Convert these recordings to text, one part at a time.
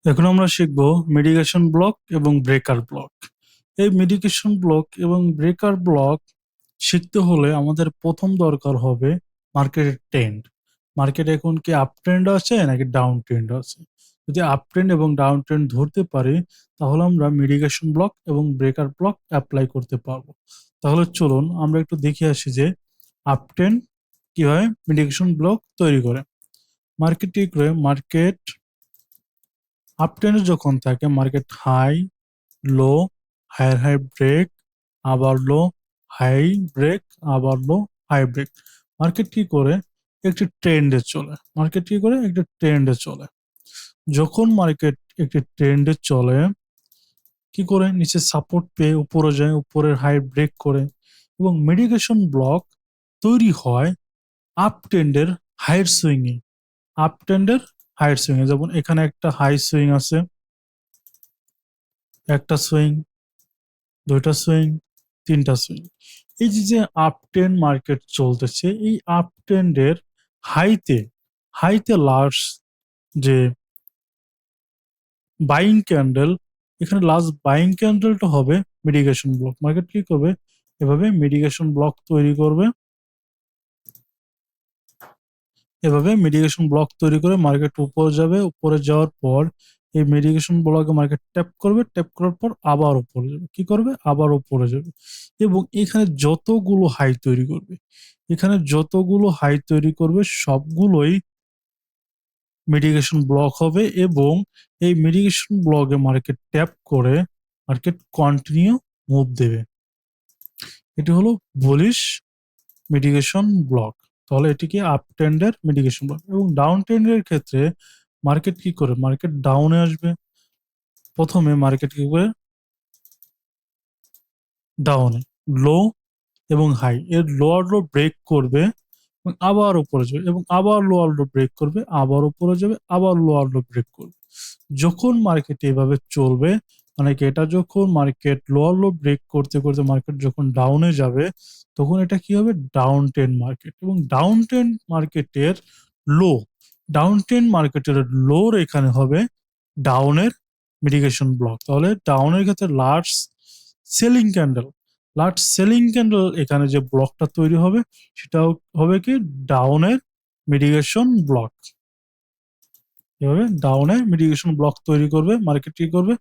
এখন আমরা শিখব মিটিগেশন ব্লক এবং ব্রেকার ব্লক। এই মিটিগেশন ব্লক এবং ব্রেকার ব্লক শিখতে হলে আমাদের প্রথম দরকার হবে মার্কেটের ট্রেন্ড। মার্কেটে এখন কি আপ ট্রেন্ড আছে নাকি ডাউন ট্রেন্ড আছে? যদি আপ ট্রেন্ড এবং ডাউন ট্রেন্ড ধরতে পারি তাহলে আমরা মিটিগেশন ব্লক এবং ব্রেকার ব্লক অ্যাপ্লাই করতে পারবো। তাহলে চলুন আমরা একটু দেখে আসি যে আপ ট্রেন্ড কিভাবে মিটিগেশন ব্লক তৈরি করে। মার্কেট কি করে? মার্কেট আপ ট্রেন্ডে যখন থাকে market high low, higher high break, আবার লো, হাই ব্রেক, আবার লো, হাই ব্রেক। মার্কেট কি করে? একটি ট্রেন্ডে চলে। মার্কেট কি করে? একটি ট্রেন্ডে চলে। যখন মার্কেট একটি ট্রেন্ডে চলে কি করে? নিচে সাপোর্ট পেয়ে উপরে যায়, উপরের হাই ব্রেক করে এবং মিটিগেশন ব্লক তৈরি হয় আপ ট্রেন্ডের হাইয়ের সুইংয়ে। আপ ট্রেন্ডের হাইয়ের সুইংয়ে, যেমন এখানে একটা হাই সুইং আছে, একটা সুইং, দুইটা সুইং, তিনটা সুইং। এই যে যে আপ ট্রেন্ড মার্কেট চলতেছে, এই আপ ট্রেন্ডের হাইতে হাইতে লাস্ট যে বাইং ক্যান্ডেল, এখানে লাস্ট বাইং ক্যান্ডেলটা হবে মিটিগেশন ব্লক। মার্কেট কি করবে? এভাবে মিটিগেশন ব্লক তৈরি করবে। এভাবে মিটিগেশন ব্লক তৈরি করে মার্কেট উপরে যাবে। উপরে যাওয়ার পর এই মিটিগেশন ব্লকে মার্কেট ট্যাপ করবে। ট্যাপ করার পর আবার উপরে যাবে। কি করবে? আবার উপরে যাবে এবং এখানে যতগুলো হাই তৈরি করবে, এখানে যতগুলো হাই তৈরি করবে সবগুলোই মিটিগেশন ব্লক হবে এবং এই মিটিগেশন ব্লকে মার্কেট ট্যাপ করে মার্কেট কন্টিনিউ মুভ দেবে। এটি হলো বুলিশ মিটিগেশন ব্লক। তাহলে এটিকে আপ ট্রেন্ডের মিটিগেশন ব্লক। এবং ডাউন ট্রেন্ডের ক্ষেত্রে মার্কেট কি করে? মার্কেট ডাউনে আসবে। প্রথমে মার্কেট কি করে? ডাউনে, লো এবং হাই এর লোয়ার লো ব্রেক করবে এবং আবার উপরে যাবে এবং আবার লোয়ার লো ব্রেক করবে, আবার উপরে যাবে, আবার লোয়ার লো ব্রেক করবে। যখন মার্কেট এভাবে চলবে, মানে কি এটা যখন মার্কেট লোয়ার লো ব্রেক করতে করতে মার্কেট যখন ডাউনে যাবে, তখন এটা কি হবে? Down trend market. এবং ডাউন ট্রেন্ড মার্কেটের লো, ডাউন ট্রেন্ড মার্কেটের লোর এখানে হবে ডাউনের মিটিগেশন ব্লক। তাহলে ডাউনের ক্ষেত্রে large selling candle, large selling candle এখানে যে ব্লকটা তৈরি হবে সেটা হবে কি? ডাউনের মিটিগেশন ব্লক। এভাবে ডাউনে মিটিগেশন ব্লক তৈরি করবে। মার্কেট কি করবে?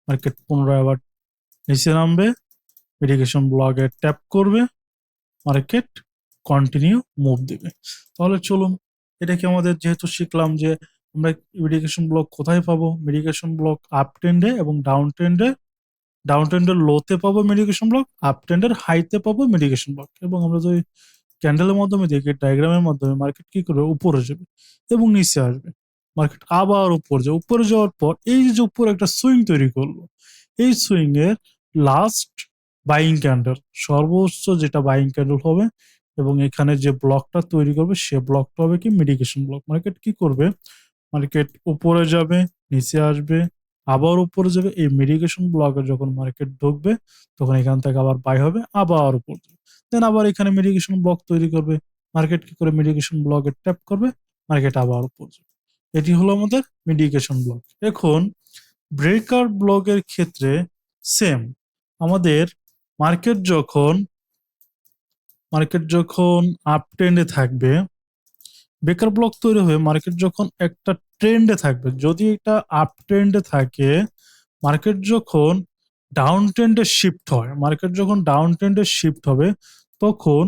মার্কেট পুনরায় আবার নিচে নামবে, মিটিগেশন ব্লকে ট্যাপ করবে, মার্কেট কন্টিনিউ মুভ দিবে। তাহলে চলুন, এটা কি আমাদের যেহেতু শিখলাম যে আমরা মিটিগেশন ব্লক কোথায় পাবো? মিটিগেশন ব্লক আপ ট্রেন্ডে এবং ডাউন ট্রেন্ডে। ডাউন ট্রেন্ডের লোতে পাবো মিটিগেশন ব্লক, আপ ট্রেন্ডের হাইতে পাবো মিটিগেশন ব্লক। এবং আমরা যদি ক্যান্ডেলের মাধ্যমে দেখি, ডায়াগ্রামের মাধ্যমে মার্কেট কি করবে? উপরে যাবে এবং নিচে আসবে। মার্কেট আবার উপরে যাবে। উপরে যাওয়ার পর এই যে উপরে একটা সুইং তৈরি করলো, এই সুইং এর লাস্ট বাইং ক্যান্ডেল, সর্বোচ্চ যেটা বাইং ক্যান্ডেল হবে এবং এখানে যে ব্লকটা তৈরি করবে সে ব্লকটা হবে কি? Mitigation block. মার্কেট কি করবে? মার্কেট উপরে যাবে, নিচে আসবে, আবার উপরে যাবে। এই মিটিগেশন ব্লকে যখন মার্কেট ঢুকবে তখন এখান থেকে আবার বাই হবে, আবার উপর যাবে, দেন আবার এখানে মিটিগেশন ব্লক তৈরি করবে। মার্কেট কি করে? মিটিগেশন ব্লকে ট্যাপ করবে, মার্কেট আবার উপর যাবে। এটি হলো আমাদের মিটিগেশন ব্লক। এখন ব্রেকার ব্লকের ক্ষেত্রে সেম। আমাদের মার্কেট যখন মার্কেট যখন আপ ট্রেন্ডে থাকবে, ব্রেকার ব্লক তৈরি হয়ে মার্কেট যখন একটা ট্রেন্ডে থাকবে, যদি এটা আপ ট্রেন্ডে থাকে, মার্কেট যখন ডাউন ট্রেন্ডে শিফট হয়, মার্কেট যখন ডাউন ট্রেন্ডে শিফট হবে তখন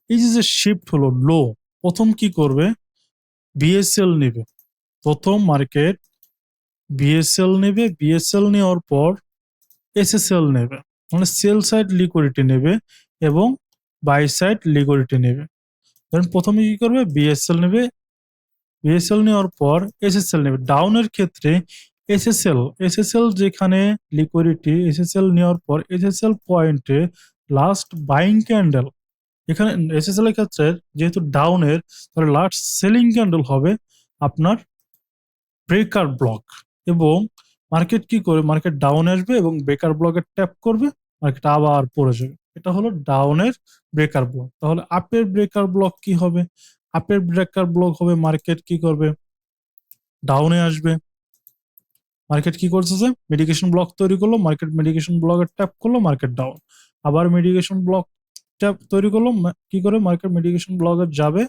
এই যে যে শিফট হলো লো, প্রথম কি করবে? বিএসএল নেবে। প্রথম মার্কেট বিএসএল নেবে, বিএসএল নেওয়ার পর এসএসএল নেবে, মানে সেল সাইড লিকুইডিটি নেবে এবং বাই সাইড লিকুইডিটি নেবে। ধরেন প্রথমে কি করবে? বিএসএল নেবে, বিএসএল নেওয়ার পর এসএসএল নেবে। ডাউনের ক্ষেত্রে এসএসএল, এসএসএল যেখানে লিকুইডিটি, এসএসএল নেওয়ার পর এসএসএল পয়েন্টে লাস্ট বাইং ক্যান্ডেল, এখানে এসএসএল এর ক্ষেত্রে যেহেতু ডাউনের, তাহলে লাস্ট সেলিং ক্যান্ডেল হবে আপনার ব্রেকার ব্লক। এবং মার্কেট কি করে? মার্কেট ডাউনে আসবে এবং ব্রেকার ব্লকে ট্যাপ করবে, মার্কেট আবার পড়ে যাবে। এটা হলো ডাউনের ব্রেকার ব্লক। তাহলে আপের ব্রেকার ব্লক কি হবে? আপের ব্রেকার ব্লক হবে মার্কেট কি করবে? ডাউনে আসবে, মার্কেট কি করতেছে, মিডিকেশন ব্লক তৈরি করলো, মার্কেট মিডিকেশন ব্লকে ট্যাপ করলো, মার্কেট ডাউন। আবার মিডিকেশন ব্লক ট্যাপ তৈরি করলো, কি করে মার্কেট মিডিকেশন ব্লকে যাবে,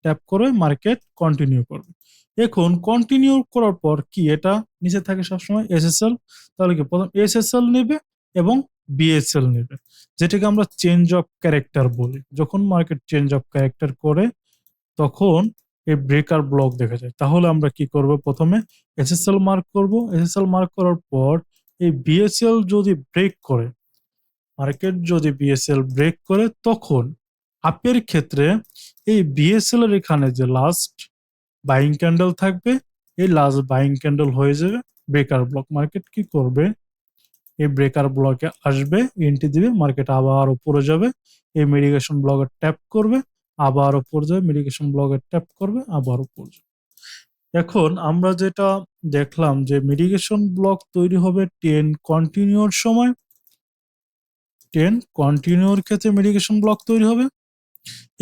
ট্যাপ করে মার্কেট কন্টিনিউ করবে। এখন কন্টিনিউ করার পর কি এটা নিচে থাকে সবসময় এসএসএল, তাহলে কি প্রথম এসএসএল নেবে এবং বিএসএল নেবে, যেটাকে আমরা চেঞ্জ অফ ক্যারেক্টার বলি। যখন মার্কেট চেঞ্জ অফ ক্যারেক্টার করে তখন এই ব্রেকার ব্লক দেখা যায়। তাহলে আমরা কি করব, প্রথমে এসএসএল মার্ক করব, এসএসএল মার্ক করার পর এই বিএসএল যদি ব্রেক করে, মার্কেট যদি বিএসএল ব্রেক করে, তখন আপের ক্ষেত্রে এই বিএসএল এর এখানে যে লাস্ট বাইং ক্যান্ডেল থাকবে, এই লাস্ট বাইং ক্যান্ডেল হয়ে যাবে ব্রেকার ব্লক। মার্কেট কি করবে, এই ব্রেকার ব্লকে আসবে, এন্ট্রি দিবে, মার্কেট আবার উপরে যাবে, এই মিডিকেশন ব্লকে ট্যাপ করবে, আবার উপরে যাবে, মিডিকেশন ব্লকে ট্যাপ করবে, আবার উপরে যাবে। এখন আমরা যেটা দেখলাম যে মিডিকেশন ব্লক তৈরি হবে 10 কন্টিনিউর সময়, 10 কন্টিনিউর ক্ষেত্রে মিডিকেশন ব্লক তৈরি হবে,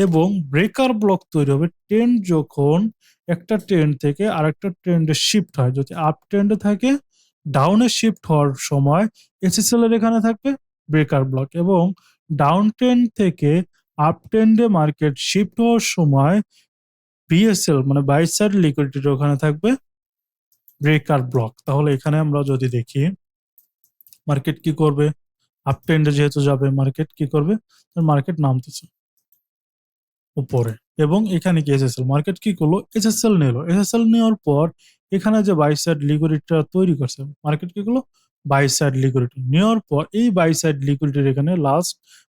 এবং ব্রেকার ব্লক তৈরি হবে 10 যখন একটা ট্রেন্ড থেকে আরেকটা ট্রেন্ডে শিফট হয়। যদি আপ ট্রেন্ডে থাকে, ডাউনে শিফট হওয়ার সময় এসএসএল এর এখানে থাকবে ব্রেকার ব্লক, এবং ডাউন ট্রেন্ড থেকে আপ ট্রেন্ডে মার্কেট শিফট হওয়ার সময় বিএসএল মানে বাই সাইড লিকুইডিটির ওখানে থাকবে ব্রেকার ব্লক। তাহলে এখানে আমরা যদি দেখি মার্কেট কি করবে, আপ ট্রেন্ডে যেহেতু যাবে, মার্কেট কি করবে, মার্কেট নামতেছে উপরে, এবং এখানে কি এসএসএল, মার্কেট কি করলো, এসএসএল নিল, এসএসএল নেওয়ার পর এখানে যে বাই সাইড লিকুইডিটিটা তৈরি করছে, মার্কেট কি করলো, বাই সাইড লিকুইডিটি নেওয়ার পর এই বাই সাইড লিকুইডিটির এখানে লাস্ট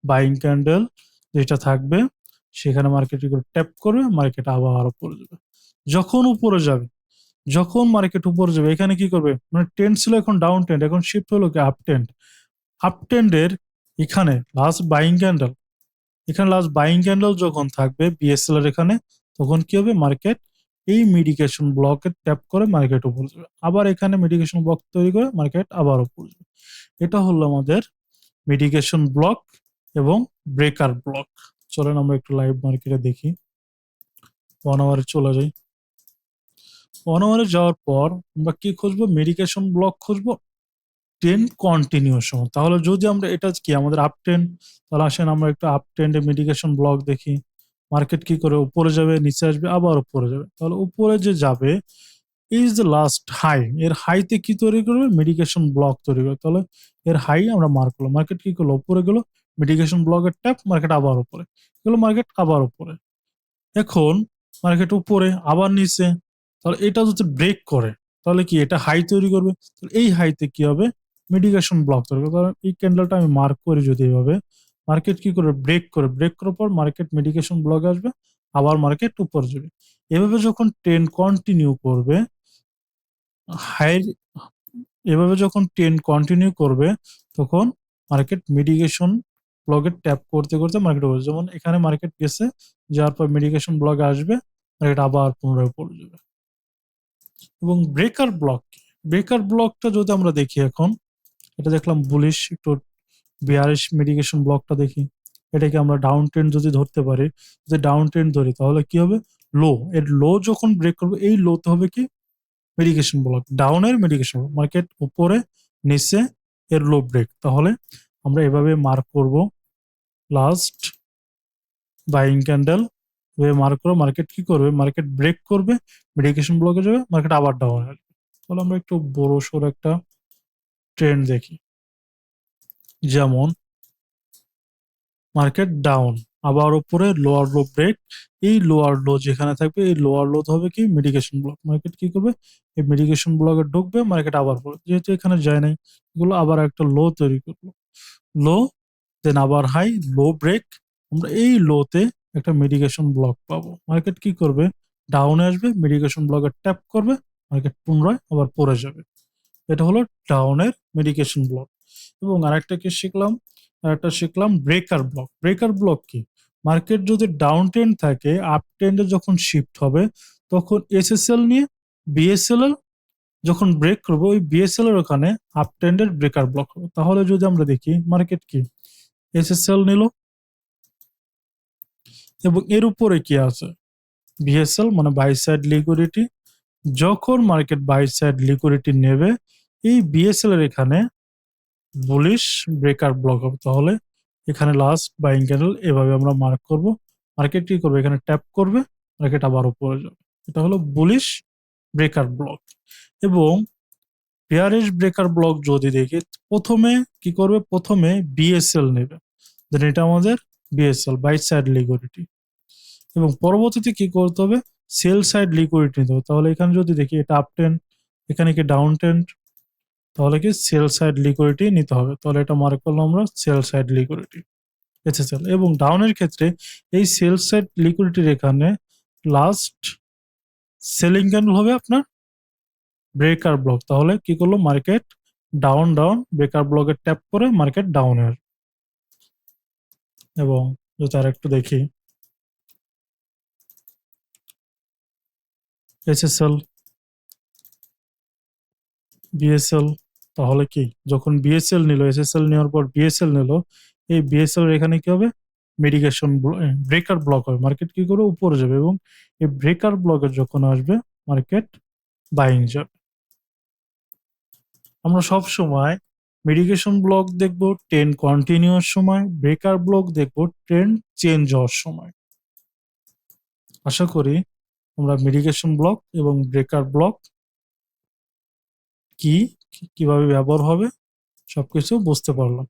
বাইং ক্যান্ডেল যেটা থাকবে, সেখানে মার্কেট কি করে ট্যাপ করবে, মার্কেট আবার উপরে যাবে। যখন উপরে যাবে, যখন মার্কেট উপরে যাবে, এখানে কি করবে, মানে ট্রেন্ড ছিল এখন ডাউন ট্রেন্ড, এখন শিফট হলো কি আপ ট্রেন্ড, আপ ট্রেন্ডের এখানে লাস্ট বাইং ক্যান্ডেল, এখানে লাস্ট বাইং ক্যান্ডেল যখন থাকবে বিএসএল এর এখানে, তখন কি হবে, মার্কেট এই মিডিকেশন ব্লকে ট্যাপ করে মার্কেট উপরে যাবে, আবার এখানে মিডিকেশন ব্লক তৈরি করে মার্কেট আবার উপরে যাবে। এটা হলো আমাদের মিডিকেশন ব্লক এবং ব্রেকার ব্লক। চলেন আমরা একটু লাইভ মার্কেটে দেখি। 1 আওয়ারে চলে যাই। 1 আওয়ারে যাওয়ার পর আমরা কি খুঁজবো, মেডিকেশন ব্লক খুঁজবো 10 কন্টিনিউ সময়। তাহলে যদি আমরা এটা কি আমাদের আপ ট্রেন্ড, তাহলে আসেন আমরা একটু আপ ট্রেন্ডে মেডিকেশন ব্লক দেখি। মার্কেট কি করে উপরে যাবে, নিচে আসবে, আবার উপরে যাবে। তাহলে উপরে যে যাবে, ইজ দ্য লাস্ট হাই, এর হাইতে কি তৈরি করবে, মেডিকেশন ব্লক তৈরি করবে। তাহলে এর হাই আমরা মার্ক করলাম, মার্কেট কি করলো, উপরে গেল, মেডিকেশন ব্লকের ট্যাপ, মার্কেট আবার উপরে গেল, মার্কেট আবার উপরে। এখন মার্কেট উপরে আবার নিচে, তাহলে এটা যদি ব্রেক করে, তাহলে কি এটা হাই তৈরি করবে, এই হাইতে কি হবে, মিডিকেশন ব্লক তৈরি করবে। কারণ এই ক্যান্ডেলটা আমি মার্ক করি যদি এইভাবে, মার্কেট কি করে ব্রেক করে, ব্রেক করার পর মার্কেট মিডিকেশন ব্লকে আসবে, আবার মার্কেট উপরে যাবে। এভাবে যখন ট্রেন্ড কন্টিনিউ করবে, হাই, এভাবে যখন ট্রেন্ড কন্টিনিউ করবে, তখন মার্কেট মিডিকেশন ব্লকে ট্যাপ করতে করতে মার্কেট উপরে, যেমন এখানে মার্কেট গেছে, যাওয়ার পর মিডিকেশন ব্লকে আসবে, মার্কেট আবার পুনরায় পড়ে যাবে। এবং ব্রেকার ব্লক, ব্রেকার ব্লকটা যদি আমরা দেখি, এখন এটা দেখলাম বুলিশ, একটু বিয়ারিশ মিডিকেশন ব্লকটা দেখি। এটাকে আমরা ডাউন ট্রেন্ড যদি ধরতে পারি, যে ডাউন ট্রেন্ড ধরি, তাহলে কি হবে, লো, এর লো যখন ব্রেক করবে, এই লোতে হবে কি, মেডিকেশন ব্লক, ডাউনের মেডিকেশন, মার্কেট উপরে নিচে এর লো ব্রেক। তাহলে আমরা এভাবে মার্ক করব, লাস্ট বাইং ক্যান্ডেল এভাবে মার্ক করে মার্কেট কি করবে, মার্কেট ব্রেক করবে, মেডিকেশন ব্লকে যাবে, মার্কেট আবার ডাউন আসবে। তাহলে আমরা একটু বড় সড় একটা ট্রেন্ড দেখি, যেমন মার্কেট ডাউন, আবার উপরে লোয়ার লো ব্রেক, এই লোয়ার লো যেখানে থাকবে, এই লোয়ার লো হবে কি, মেডিকেশন ব্লক। মার্কেট কি করবে, এই মেডিকেশন ব্লকে ঢুকবে, মার্কেট আবার পড়বে, যেহেতু এখানে যায় নাই, এগুলো আবার একটা লো তৈরি করলো, লো, দেন আবার হাই, লো ব্রেক, আমরা এই লোতে একটা মেডিকেশন ব্লক পাবো। মার্কেট কি করবে, ডাউনে আসবে, মেডিকেশন ব্লকে ট্যাপ করবে, মার্কেট পুনরায় আবার পড়ে যাবে। এটা হলো ডাউনের মেডিকেশন ব্লক। এবং আরেকটা কি শিখলাম, আরেকটা শিখলাম ব্রেকার ব্লক। ব্রেকার ব্লক কি, মার্কেট যদি ডাউন ট্রেন্ড থাকে, আপ ট্রেন্ডে যখন শিফট হবে, তখন এসএসএল নিয়ে বিএসএল এর যখন ব্রেক করবে, ওই বিএসএল এর ওখানে আপ ট্রেন্ডের ব্রেকার ব্লক হবে। তাহলে যদি আমরা দেখি মার্কেট কি এসএসএল নিল, এবং এর উপরে কি আছে, বিএসএল মানে বাই সাইড লিকুইডিটি। যখন মার্কেট বাই সাইড লিকুইডিটি নেবে, এই বিএসএল এর এখানে বুলিশ ব্রেকার ব্লক হবে। তাহলে এখানে লাস্ট বাইং ক্যান্ডেল এভাবে আমরা মার্ক করব। মার্কেট কি করবে, এখানে ট্যাপ করবে, মার্কেট আবার উপরে যাবে। এটা হলো বুলিশ ব্রেকার ব্লক। এবং বেয়ারিশ ব্রেকার ব্লক যদি দেখি, প্রথমে কি করবে, প্রথমে বিএসএল নেবে, দেন এটা আমাদের বিএসএল বাইট সাইড লিকুইডিটি, এবং পরবর্তীতে কি করতে হবে, সেল সাইড লিকুইডিটি নিতে হবে। তাহলে এখানে যদি দেখি এটা আপ ট্রেন্ড, এখানে কি ডাউন ট্রেন্ড, তাহলে কি সেল সাইড লিকুইডিটি নিতে হবে। তাহলে এটা মার্ক করলাম আমরা সেল সাইড লিকুইডিটি এসএসএল। এবং ডাউনের ক্ষেত্রে এই সেল সাইড লিকুইডিটির এখানে লাস্ট সেলিং ক্যান্ডেল হবে আপনার ব্রেকার ব্লক। তাহলে কি করলো, মার্কেট ডাউন ডাউন ব্রেকার ব্লকে ট্যাপ করে মার্কেট ডাউনের। এবং যদি আর একটু দেখি এসএসএল বিএসএল, তাহলে কি যখন বিএসএল নিল, এসএসএল নেওয়ার পর বিএসএল নিল, এই বিএসএল এখানে কি হবে, মিডিকেশন ব্রেকার ব্লক হবে, মার্কেট কি করে উপরে যাবে। এবং এই ব্রেকার ব্লকে যখন আসবে মার্কেট বাইং যাবে। আমরা সব সময় মিডিকেশন ব্লক দেখবো ট্রেন্ড কন্টিনিউয়ার সময়, ব্রেকার ব্লক দেখবো ট্রেন্ড চেঞ্জ হওয়ার সময়। আশা করি আমরা মিডিকেশন ব্লক এবং ব্রেকার ব্লক কি কিভাবে ব্যবহার হবে সবকিছু বুঝতে পারলাম।